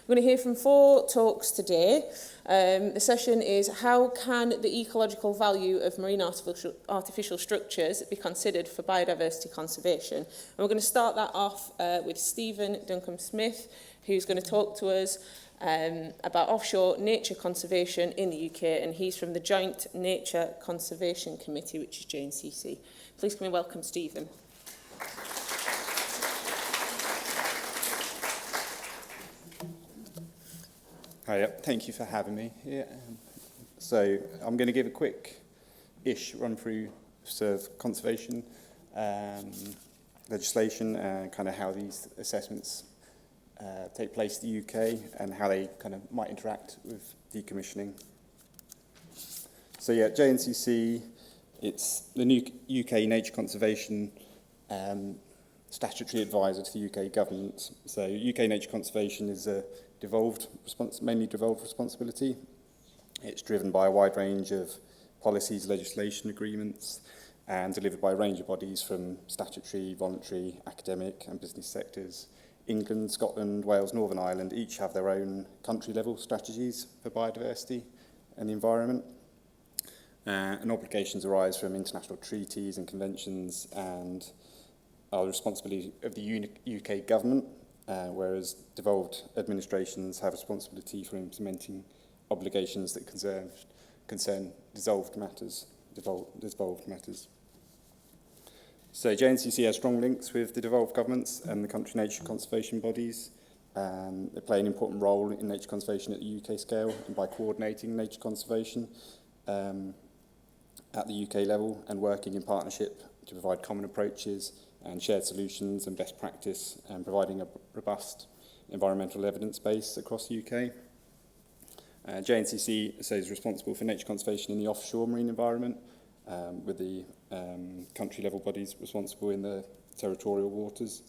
We're going to hear from 4 talks today. The session is how can the ecological value of marine artificial structures be considered for biodiversity conservation? And we're going to start that off with Stephen Duncombe-Smith, who's going to talk to us about offshore nature conservation in the UK, and he's from the Joint Nature Conservation Committee, which is JNCC. Please come and welcome Stephen. Hi, thank you for having me here. So I'm going to give a quick-ish run-through of conservation legislation and kind of how these assessments take place in the UK and how they kind of might interact with decommissioning. So yeah, JNCC, it's the new UK nature conservation statutory advisor to the UK government. So UK nature conservation is a mainly devolved responsibility. It's driven by a wide range of policies, legislation, agreements, and delivered by a range of bodies from statutory, voluntary, academic and business sectors. England, Scotland, Wales, Northern Ireland each have their own country-level strategies for biodiversity and the environment. And obligations arise from international treaties and conventions and are the responsibility of the UK government, whereas devolved administrations have responsibility for implementing obligations that concern devolved matters. So JNCC has strong links with the devolved governments and the country nature conservation bodies. They play an important role in nature conservation at the UK scale and by coordinating nature conservation at the UK level and working in partnership to provide common approaches and shared solutions and best practice and providing a robust environmental evidence base across the UK. JNCC is responsible for nature conservation in the offshore marine environment, with the country-level bodies responsible in the territorial waters.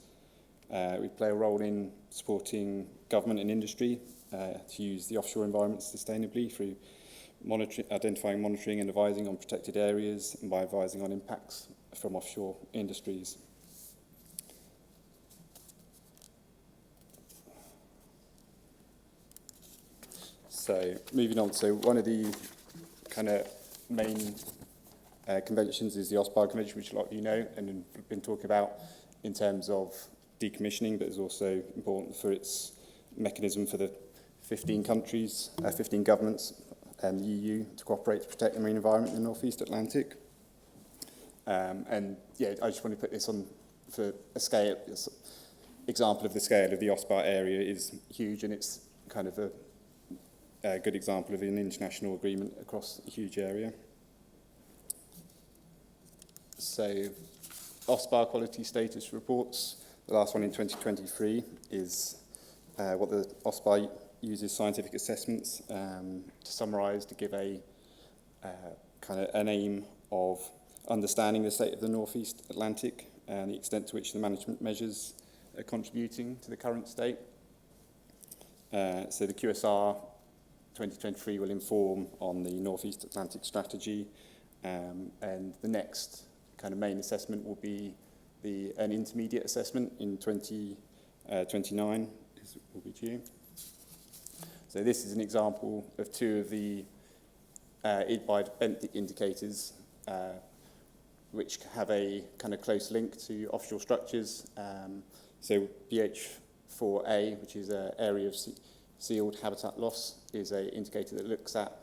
We play a role in supporting government and industry to use the offshore environment sustainably through identifying, monitoring and advising on protected areas and by advising on impacts from offshore industries. So moving on, so one of the kind of main conventions is the OSPAR Convention, which a lot of you know and have been talking about in terms of decommissioning, but is also important for its mechanism for the 15 countries, 15 governments and the EU to cooperate to protect the marine environment in the North East Atlantic. And yeah, I just want to put this on for a scale. Example of the scale of the OSPAR area is huge, and it's kind of a good example of an international agreement across a huge area. So OSPAR quality status reports, the last one in 2023 is what the OSPAR uses scientific assessments to summarise, to give a kind of an aim of understanding the state of the North East Atlantic and the extent to which the management measures are contributing to the current state. So the QSR 2023 will inform on the North East Atlantic strategy, and the next kind of main assessment will be an intermediate assessment in 2029 will be due. So this is an example of 2 of the bent indicators which have a kind of close link to offshore structures. So BH4A, which is an area of sealed habitat loss, is an indicator that looks at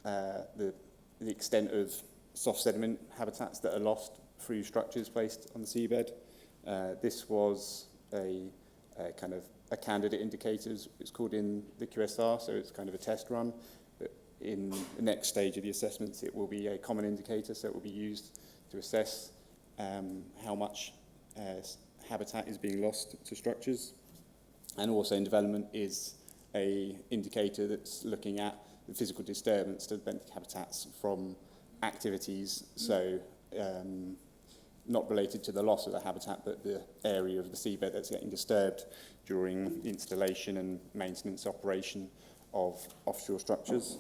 the extent of soft sediment habitats that are lost through structures placed on the seabed. This was a kind of a candidate indicator, it's called in the QSR, so it's kind of a test run. But in the next stage of the assessments, it will be a common indicator, so it will be used to assess how much habitat is being lost to structures. And also in development is a indicator that's looking at the physical disturbance to the benthic habitats from activities, so not related to the loss of the habitat, but the area of the seabed that's getting disturbed during the installation and maintenance operation of offshore structures.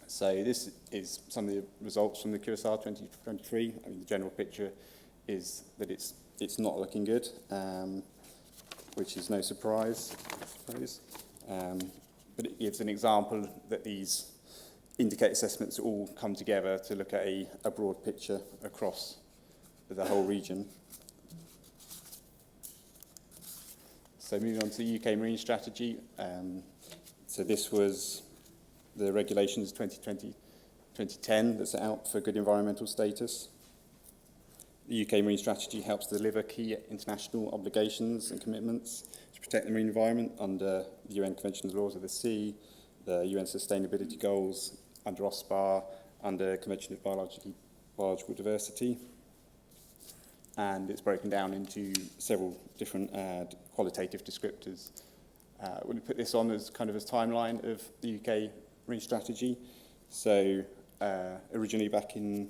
So this is some of the results from the QSR 2023. I mean, the general picture is that it's not looking good. which is no surprise, I suppose. But it gives an example that these indicator assessments all come together to look at a broad picture across the whole region. So moving on to the UK Marine Strategy. So this was the regulations 2010 that set out for good environmental status. The UK Marine Strategy helps deliver key international obligations and commitments to protect the marine environment under the UN Convention on the Laws of the Sea, the UN Sustainability Goals, under OSPAR, under Convention of Biological Diversity. And it's broken down into several different qualitative descriptors. We'll put this on as kind of a timeline of the UK Marine Strategy. So originally back in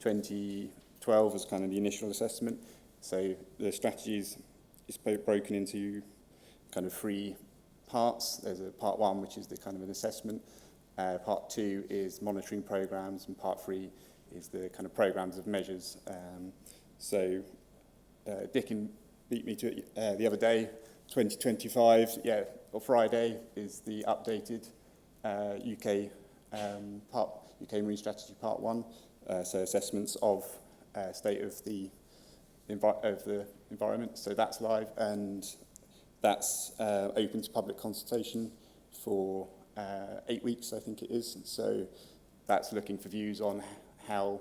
2012 was kind of the initial assessment. So the strategy is broken into kind of three parts. There's a part one, which is the kind of an assessment. Part two is monitoring programs, and part three is the kind of programs of measures. So Dickin beat me to it the other day. 2025, or Friday, is the updated UK Marine Strategy Part 1, so assessments of state of the environment. So that's live, and that's open to public consultation for 8 weeks, I think it is. So that's looking for views on how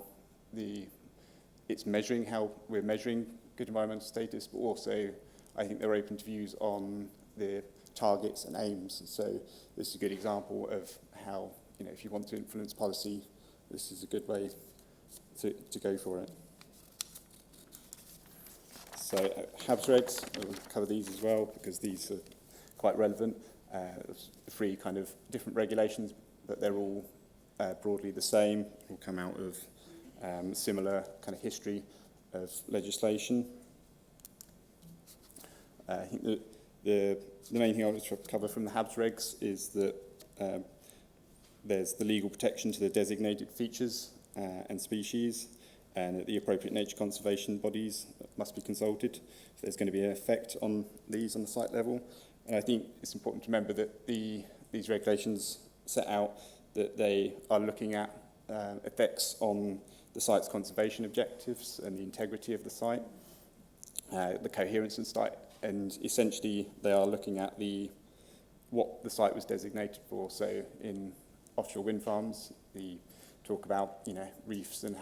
it's measuring, how we're measuring good environmental status, but also I think they're open to views on the targets and aims. So this is a good example of how, if you want to influence policy, this is a good way to go for it. So HABS regs, I'll cover these as well because these are quite relevant. Three kind of different regulations, but they're all broadly the same, all come out of similar kind of history of legislation. I think that the main thing I want to cover from the HABS regs is that there's the legal protection to the designated features and species, and that the appropriate nature conservation bodies must be consulted. So there's going to be an effect on these on the site level. And I think it's important to remember that these regulations set out that they are looking at effects on the site's conservation objectives and the integrity of the site, the coherence of the site, and essentially they are looking at what the site was designated for. So in offshore wind farms, we talk about reefs and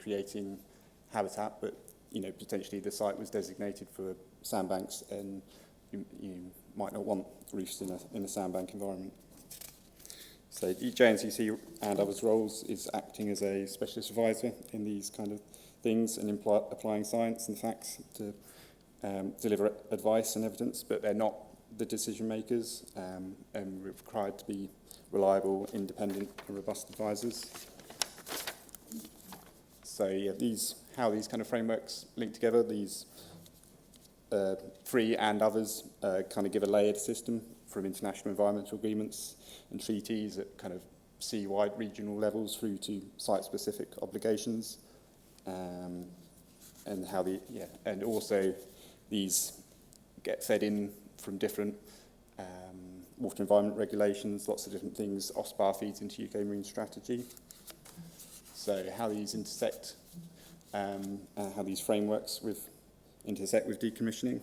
creating habitat, but potentially the site was designated for sandbanks, and you might not want reefs in a sandbank environment. So JNCC and others' roles is acting as a specialist advisor in these kind of things and applying science and facts to deliver advice and evidence, but they're not the decision makers, and we're required to be reliable, independent and robust advisors. So how these kind of frameworks link together, these three and others kind of give a layered system from international environmental agreements and treaties at kind of sea-wide regional levels through to site-specific obligations, and and also these get fed in from different water environment regulations, lots of different things. OSPAR feeds into UK Marine Strategy. So how these intersect, how these frameworks intersect with decommissioning.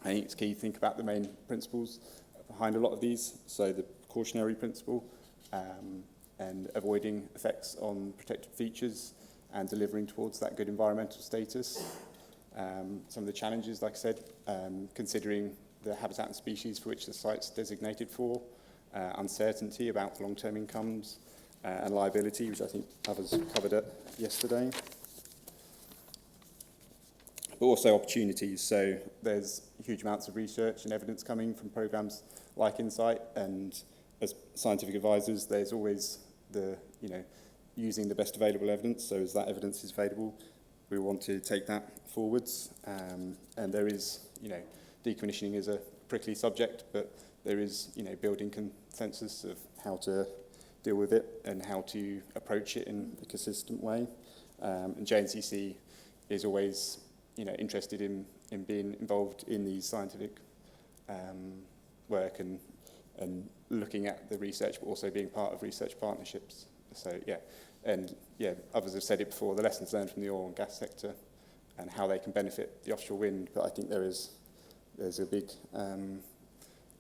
I think it's key to think about the main principles behind a lot of these. So the precautionary principle, and avoiding effects on protected features and delivering towards that good environmental status. Some of the challenges, like I said, considering the habitat and species for which the site's designated for, uncertainty about long-term incomes, and liability, which I think others covered it yesterday. But also opportunities. So there's huge amounts of research and evidence coming from programs like INSITE, and as scientific advisors, there's always using the best available evidence. So as that evidence is available, we want to take that forwards. And there is, decommissioning is a prickly subject, but there is, building consensus of how to deal with it and how to approach it in a consistent way. And JNCC is always, interested in being involved in these scientific work and looking at the research, but also being part of research partnerships. So yeah, and yeah, others have said it before, the lessons learned from the oil and gas sector and how they can benefit the offshore wind, but I think there's a big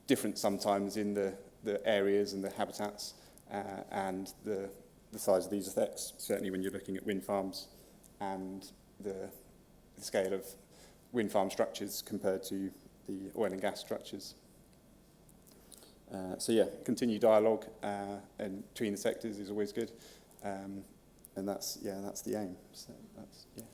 difference sometimes in the areas and the habitats and the size of these effects, certainly when you're looking at wind farms and the scale of wind farm structures compared to the oil and gas structures. So yeah, continued dialogue and between the sectors is always good, and that's the aim. So that's yeah.